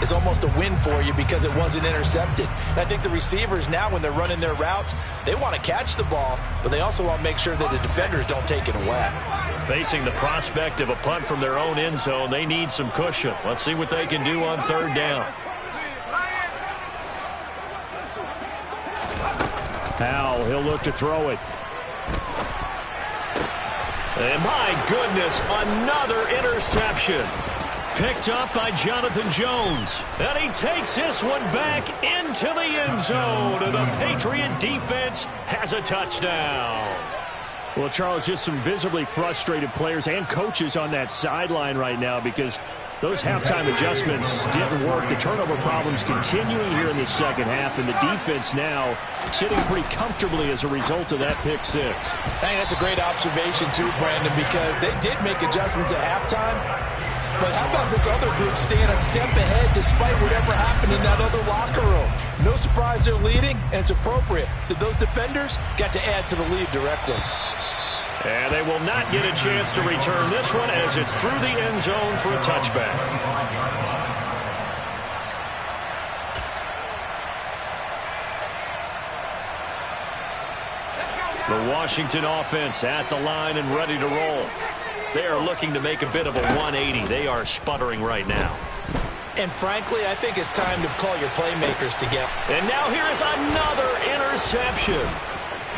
is almost a win for you because it wasn't intercepted. And I think the receivers now, when they're running their routes, they want to catch the ball, but they also want to make sure that the defenders don't take it away. Facing the prospect of a punt from their own end zone, they need some cushion. Let's see what they can do on 3rd down. Howell, he'll look to throw it. And my goodness, another interception. Picked up by Jonathan Jones. And he takes this one back into the end zone. And the Patriot defense has a touchdown. Well, Charles, just some visibly frustrated players and coaches on that sideline right now because those halftime adjustments didn't work. The turnover problems continuing here in the 2nd half, and the defense now sitting pretty comfortably as a result of that pick 6. Hey, that's a great observation too, Brandon, because they did make adjustments at halftime. But how about this other group staying a step ahead despite whatever happened in that other locker room? No surprise they're leading, and it's appropriate that those defenders got to add to the lead directly. And they will not get a chance to return this one as it's through the end zone for a touchback. The Washington offense at the line and ready to roll. They are looking to make a bit of a 180. They are sputtering right now. And frankly, I think it's time to call your playmakers together. And now here is another interception.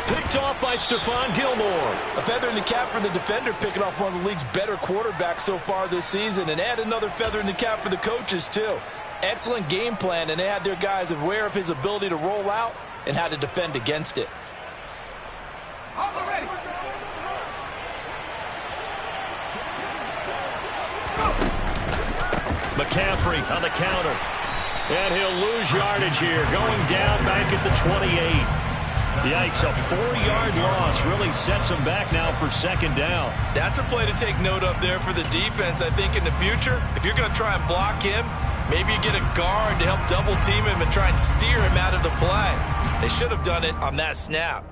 Picked off by Stephon Gilmore. A feather in the cap for the defender, picking off one of the league's better quarterbacks so far this season. And add another feather in the cap for the coaches, too. Excellent game plan, and they had their guys aware of his ability to roll out and how to defend against it. McCaffrey on the counter. And he'll lose yardage here, going down back at the 28. Yikes, a 4-yard loss really sets him back now for second down. That's a play to take note of there for the defense. I think in the future, if you're going to try and block him, maybe you get a guard to help double team him and try and steer him out of the play. They should have done it on that snap.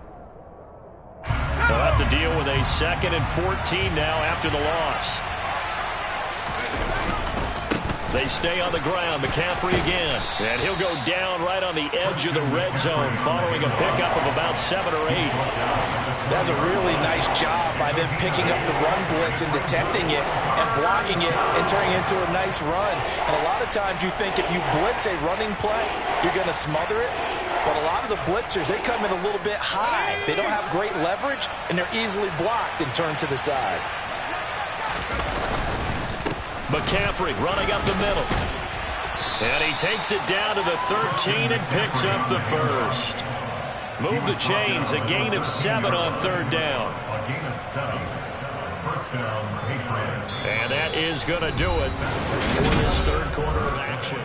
They'll have to deal with a 2nd and 14 now after the loss. They stay on the ground. McCaffrey again. And he'll go down right on the edge of the red zone following a pickup of about 7 or 8. That's a really nice job by them picking up the run blitz and detecting it and blocking it and turning it into a nice run. And a lot of times you think if you blitz a running play, you're going to smother it. But a lot of the blitzers, they come in a little bit high. They don't have great leverage, and they're easily blocked and turned to the side. McCaffrey running up the middle. And he takes it down to the 13 and picks up the first. Move the chains. A gain of 7 on 3rd down. A gain of 7. First down, Patriots. And that is going to do it for this 3rd quarter of action.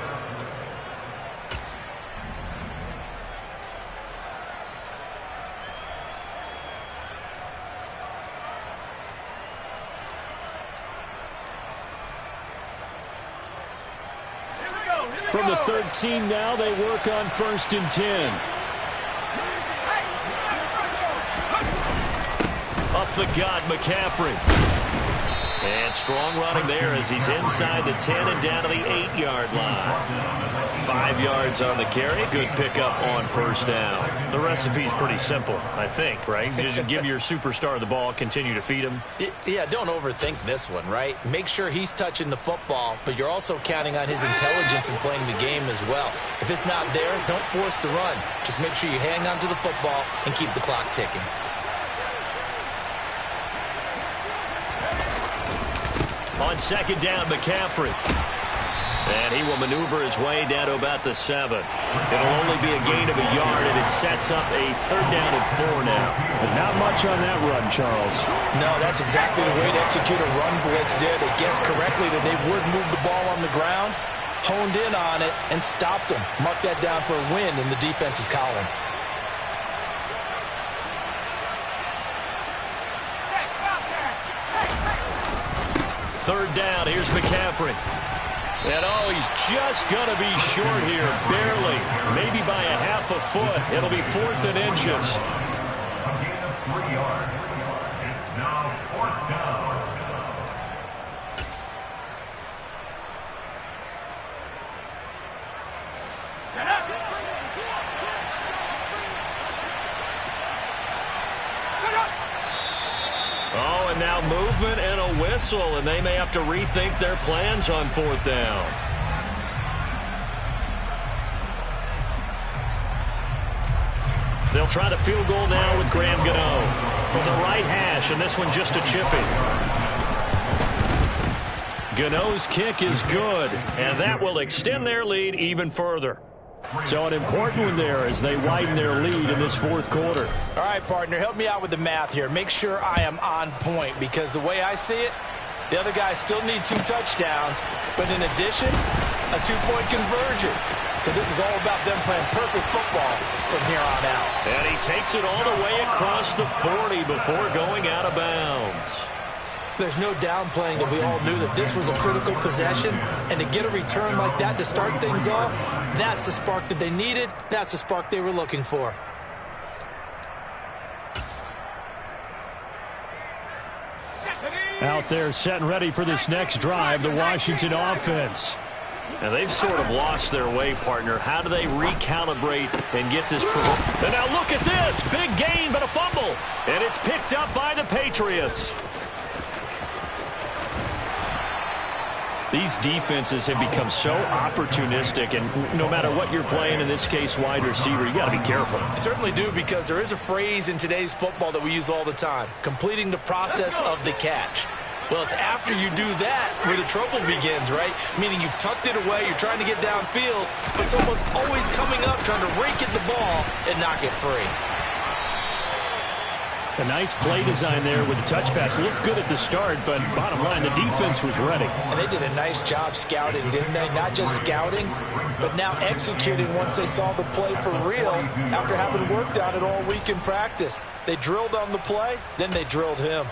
From the 13 now, they work on 1st and 10. Up the gut, McCaffrey. And strong running there as he's inside the 10 and down to the 8-yard line. 5 yards on the carry. Good pickup on 1st down. The recipe's pretty simple, I think, right? Just give your superstar the ball, continue to feed him. Yeah, don't overthink this one, right? Make sure he's touching the football, but you're also counting on his intelligence in playing the game as well. If it's not there, don't force the run. Just make sure you hang on to the football and keep the clock ticking. On 2nd down, McCaffrey. And he will maneuver his way down to about the 7. It'll only be a gain of a yard, and it sets up a 3rd down and 4 now. But not much on that run, Charles. No, that's exactly the way to execute a run blitz there. They guessed correctly that they would move the ball on the ground, honed in on it, and stopped them. Mark that down for a win in the defense's column. Third down, here's McCaffrey. And he's just going to be short here, barely. Maybe by a half a foot. It'll be 4th and inches. A gain of 3 yards. It's now 4th down. Oh, and now movement and a whistle, and they may have to rethink their plans on 4th down. They'll try the field goal now with Graham Gano from the right hash, and this one just a chipping. Gano's kick is good, and that will extend their lead even further. So an important one there as they widen their lead in this 4th quarter. All right, partner, help me out with the math here. Make sure I am on point, because the way I see it, the other guys still need 2 touchdowns, but in addition, a 2-point conversion. So this is all about them playing perfect football from here on out. And he takes it all the way across the 40 before going out of bounds. There's no downplaying that we all knew that this was a critical possession, and to get a return like that to start things off, that's the spark that they needed. That's the spark they were looking for. Out there set and ready for this next drive, the Washington offense. And they've sort of lost their way, partner. How do they recalibrate and get this? And now look at this. Big gain, but a fumble. And it's picked up by the Patriots. These defenses have become so opportunistic, and no matter what you're playing, in this case, wide receiver, you got to be careful. Certainly do, because there is a phrase in today's football that we use all the time, completing the process of the catch. Well, it's after you do that where the trouble begins, right? Meaning you've tucked it away, you're trying to get downfield, but someone's always coming up trying to rake at the ball and knock it free. A nice play design there with the touch pass. Looked good at the start, but bottom line, the defense was ready. And they did a nice job scouting, didn't they? Not just scouting, but now executing once they saw the play for real after having worked on it all week in practice. They drilled on the play, then they drilled him.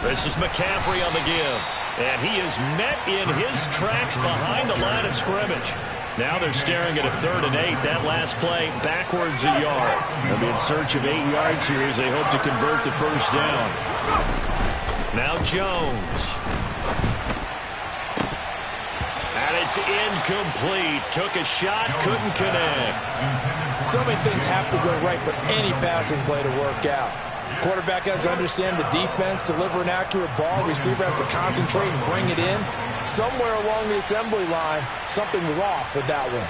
This is McCaffrey on the give. And he is met in his tracks behind the line of scrimmage. Now they're staring at a 3rd and 8. That last play backwards a yard. They'll be in search of 8 yards here as they hope to convert the first down. Now Jones. And it's incomplete. Took a shot, couldn't connect. So many things have to go right for any passing play to work out. Quarterback has to understand the defense, deliver an accurate ball. Receiver has to concentrate and bring it in. Somewhere along the assembly line, something was off with that one.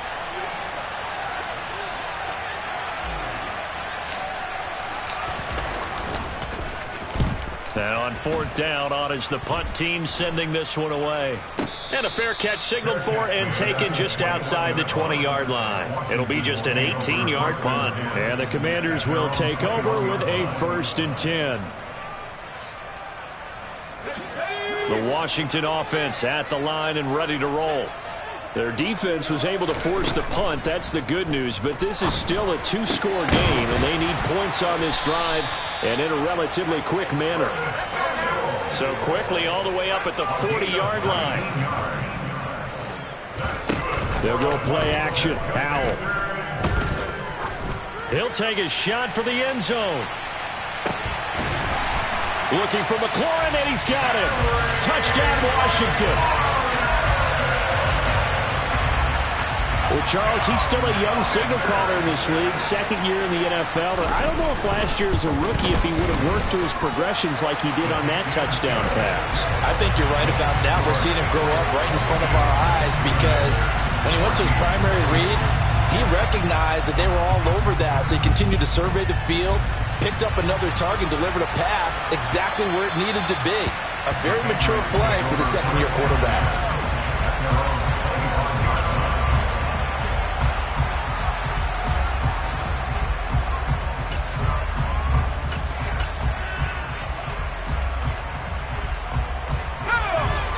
And on 4th down, on is the punt team sending this one away. And a fair catch signaled for and taken just outside the 20-yard line. It'll be just an 18-yard punt. And the Commanders will take over with a 1st and 10. The Washington offense at the line and ready to roll. Their defense was able to force the punt. That's the good news. But this is still a 2-score game, and they need points on this drive and in a relatively quick manner. So quickly all the way up at the 40-yard line. They'll go play action. Howell. He'll take a shot for the end zone. Looking for McLaurin, and he's got him. Touchdown, Washington. Well, Charles, he's still a young signal caller in this league, 2nd year in the NFL. But I don't know if last year as a rookie, if he would have worked through his progressions like he did on that touchdown pass. I think you're right about that. We're seeing him grow up right in front of our eyes because when he went to his primary read, he recognized that they were all over that. So he continued to survey the field, picked up another target, delivered a pass exactly where it needed to be. A very mature play for the 2nd-year quarterback.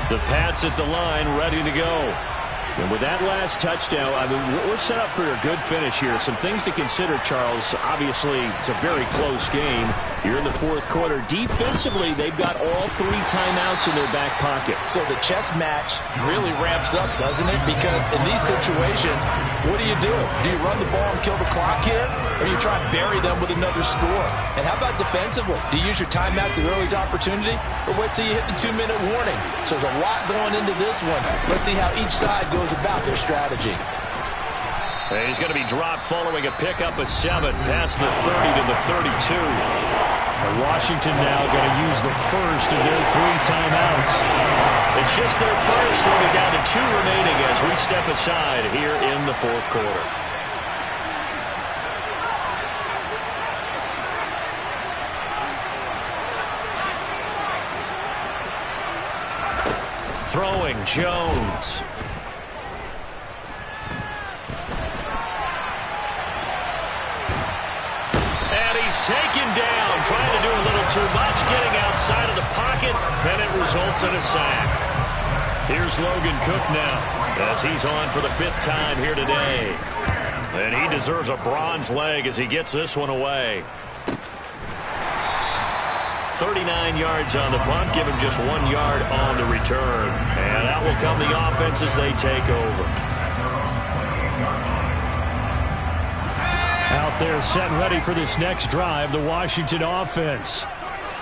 The Pats at the line, ready to go. And with that last touchdown, I mean, we're set up for a good finish here. Some things to consider, Charles. Obviously, it's a very close game. You're in the 4th quarter. Defensively, they've got all 3 timeouts in their back pocket. So the chess match really ramps up, doesn't it? Because in these situations, what do? Do you run the ball and kill the clock here? Or do you try and bury them with another score? And how about defensively? Do you use your timeouts at early's opportunity? Or wait till you hit the 2-minute warning? So there's a lot going into this one. Let's see how each side goes about their strategy. He's going to be dropped following a pickup of 7 past the 30 to the 32. Washington now going to use the first of their 3 timeouts. It's just their first, so they're down to 2 remaining as we step aside here in the 4th quarter. Throwing Jones. He's taken down, trying to do a little too much, getting outside of the pocket, and it results in a sack. Here's Logan Cook now, as he's on for the 5th time here today. And he deserves a bronze leg as he gets this one away. 39 yards on the punt, give him just 1 yard on the return. And out will come the offense as they take over. Out there set and ready for this next drive, the Washington offense.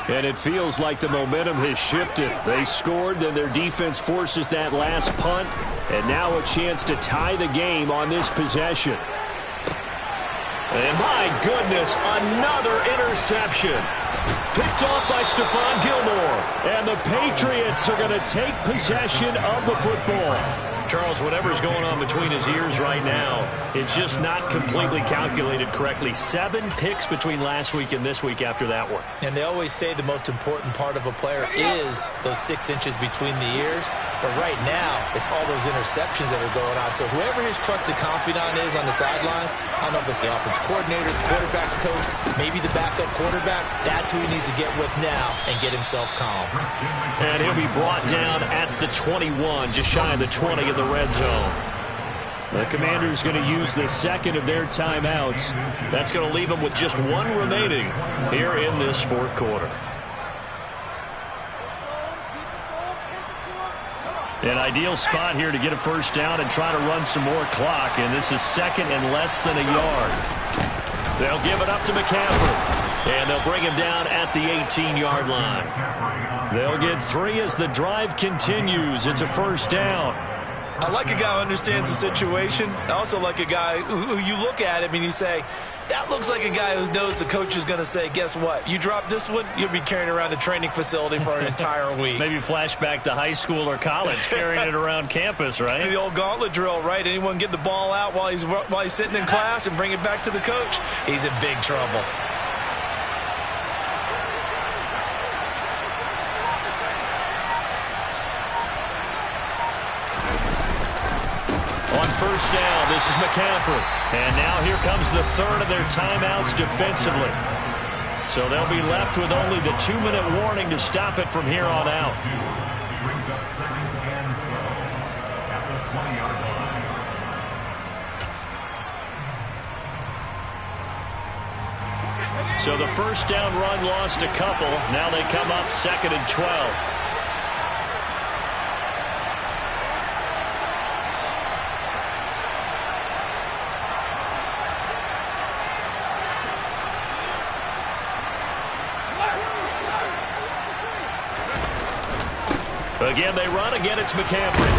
And it feels like the momentum has shifted. They scored, then their defense forces that last punt. And now a chance to tie the game on this possession. And my goodness, another interception. Picked off by Stephon Gilmore. And the Patriots are going to take possession of the football. Charles, whatever's going on between his ears right now, it's just not completely calculated correctly. 7 picks between last week and this week after that one. And they always say the most important part of a player is those 6 inches between the ears. But right now, it's all those interceptions that are going on. So whoever his trusted confidant is on the sidelines, I don't know if it's the offense coordinator, the quarterback's coach, maybe the backup quarterback, that's who he needs to get with now and get himself calm. And he'll be brought down at the 21, just shy of the 20 in the red zone. The Commanders going to use the second of their timeouts. That's going to leave them with just 1 remaining here in this fourth quarter. An ideal spot here to get a first down and try to run some more clock. And this is second and less than a yard. They'll give it up to McCaffrey. And they'll bring him down at the 18-yard line. They'll get 3 as the drive continues. It's a first down. I like a guy who understands the situation. I also like a guy who you look at him and you say, that looks like a guy who knows the coach is going to say, guess what? You drop this one, you'll be carrying around the training facility for an entire week. Maybe flashback to high school or college, carrying it around campus, right? The old gauntlet drill, right? Anyone get the ball out while he's sitting in class and bring it back to the coach? He's in big trouble. On first down, this is McCaffrey. And now here comes the third of their timeouts defensively. So they'll be left with only the 2-minute warning to stop it from here on out. Brings up 2nd and 12 at the 20-yard line. So the first down run lost a couple. Now they come up 2nd and 12. Again, they run. Again, it's McCaffrey.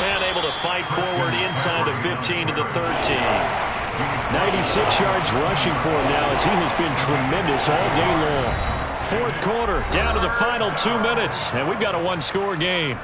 And able to fight forward inside the 15 to the 13. 96 yards rushing for him now as he has been tremendous all day long. Fourth quarter, down to the final 2 minutes, and we've got a 1-score game.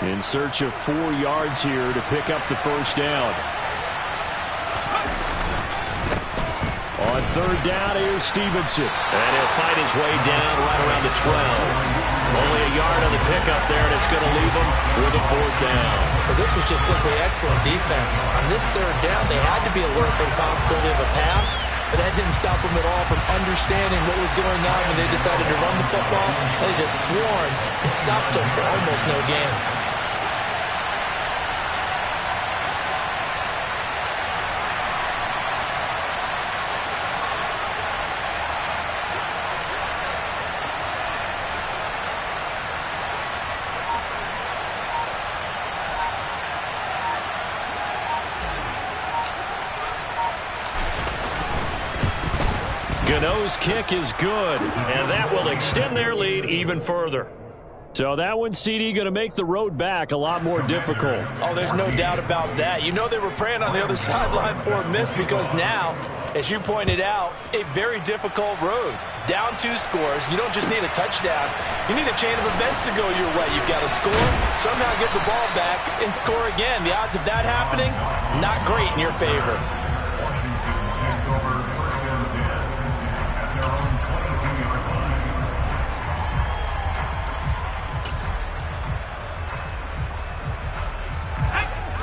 In search of 4 yards here to pick up the first down. On third down, here's Stevenson. And he'll fight his way down right around the 12. Only a yard on the pickup there, and it's going to leave him with a fourth down. But this was just simply excellent defense. On this third down, they had to be alert for the possibility of a pass, but that didn't stop them at all from understanding what was going on when they decided to run the football, and they just swarmed and stopped them for almost no gain. Gano's kick is good, and that will extend their lead even further. So that one, CD, going to make the road back a lot more difficult. Oh, there's no doubt about that. You know they were praying on the other sideline for a miss because now, as you pointed out, a very difficult road. Down 2 scores. You don't just need a touchdown. You need a chain of events to go your way. You've got to score, somehow get the ball back, and score again. The odds of that happening, not great in your favor.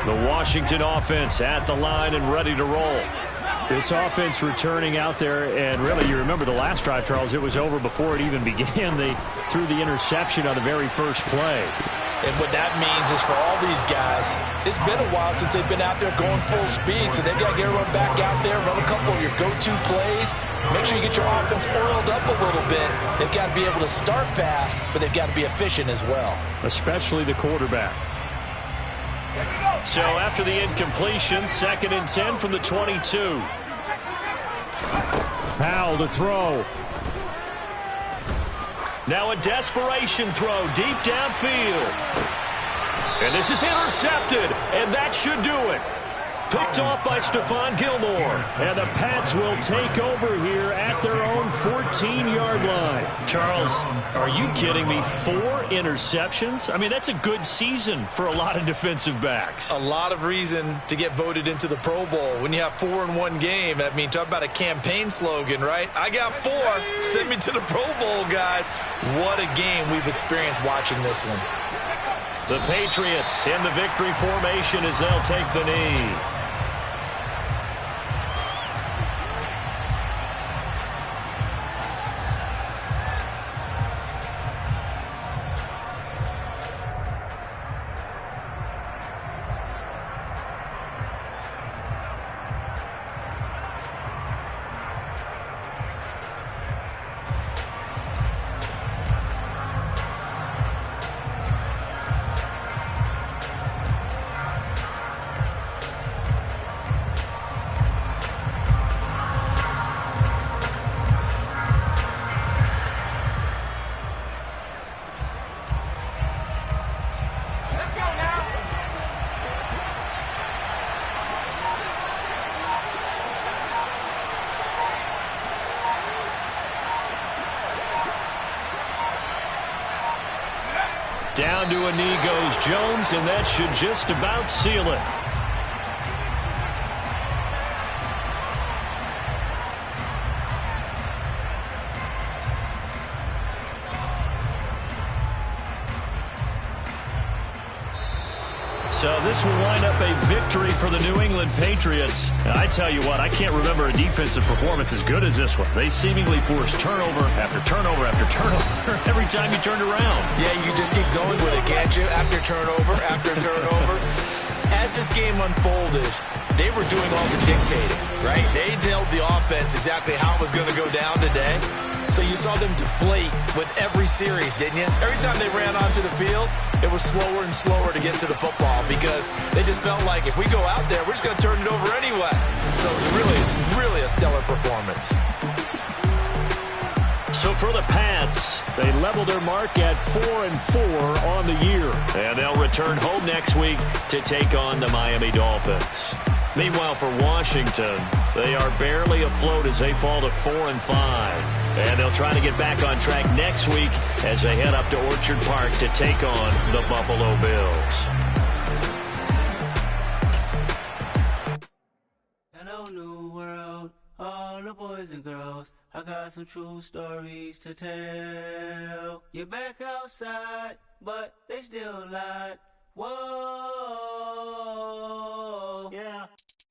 The Washington offense at the line and ready to roll. This offense returning out there, and really, you remember the last drive, Charles, it was over before it even began. They threw the interception on the very first play. And what that means is for all these guys, it's been a while since they've been out there going full speed, so they've got to get everyone back out there, run a couple of your go-to plays, make sure you get your offense oiled up a little bit. They've got to be able to start fast, but they've got to be efficient as well. Especially the quarterback. So after the incompletion, 2nd and 10 from the 22. Powell to throw. Now a desperation throw deep downfield. And this is intercepted, and that should do it. Picked off by Stephon Gilmore. And the Pats will take over here at their own 14-yard line. Charles, are you kidding me? 4 interceptions? I mean, that's a good season for a lot of defensive backs. A lot of reason to get voted into the Pro Bowl. When you have 4 in one game, I mean, talk about a campaign slogan, right? I got 4. Send me to the Pro Bowl, guys. What a game we've experienced watching this one. The Patriots in the victory formation as they'll take the knee. Down to a knee goes Jones, and that should just about seal it. So this will wind up a victory for the New England Patriots. I tell you what, I can't remember a defensive performance as good as this one. They seemingly forced turnover after turnover after turnover every time you turned around. Yeah, you just keep going with it, can't you? After turnover, after turnover. As this game unfolded, they were doing all the dictating, right? They told the offense exactly how it was going to go down today. So you saw them deflate with every series, didn't you? Every time they ran onto the field, it was slower and slower to get to the football because they just felt like if we go out there, we're just going to turn it over anyway. So it was really a stellar performance. So for the Pats, they level their mark at 4-4 on the year. And they'll return home next week to take on the Miami Dolphins. Meanwhile, for Washington, they are barely afloat as they fall to 4-5. And they'll try to get back on track next week as they head up to Orchard Park to take on the Buffalo Bills. Hello, new world, all the boys and girls. I got some true stories to tell. You're back outside, but they still lied. Whoa, yeah.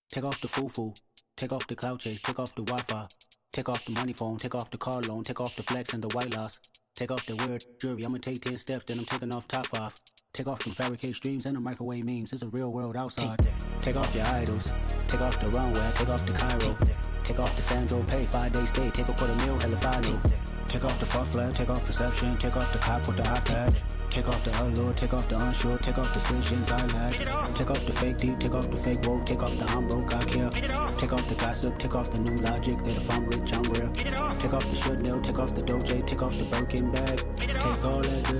Take off the foo-foo, take off the cloud chase, take off the Wi-Fi. Take off the money phone, take off the car loan, take off the flex and the white loss. Take off the weird jewelry, I'ma take 10 steps, then I'm taking off top off. Take off the fabricate streams and the microwave memes, it's a real world outside. Take off your idols, take off the runway, take off the Cairo. Take off the Sandro Pay, 5-day stay, take off for the meal, hella follow. Take off the fuck flag, take off perception, take off the cop with the iPad. Take off the allure, take off the unsure, take off decisions I lack. Take off the fake deep, take off the fake woke, take off the I'm broke, I care. Take off the gossip, take off the new logic, that if I'm rich, I'm real. Take off the should know, take off the doje, take off the Birkin bag. Take all that good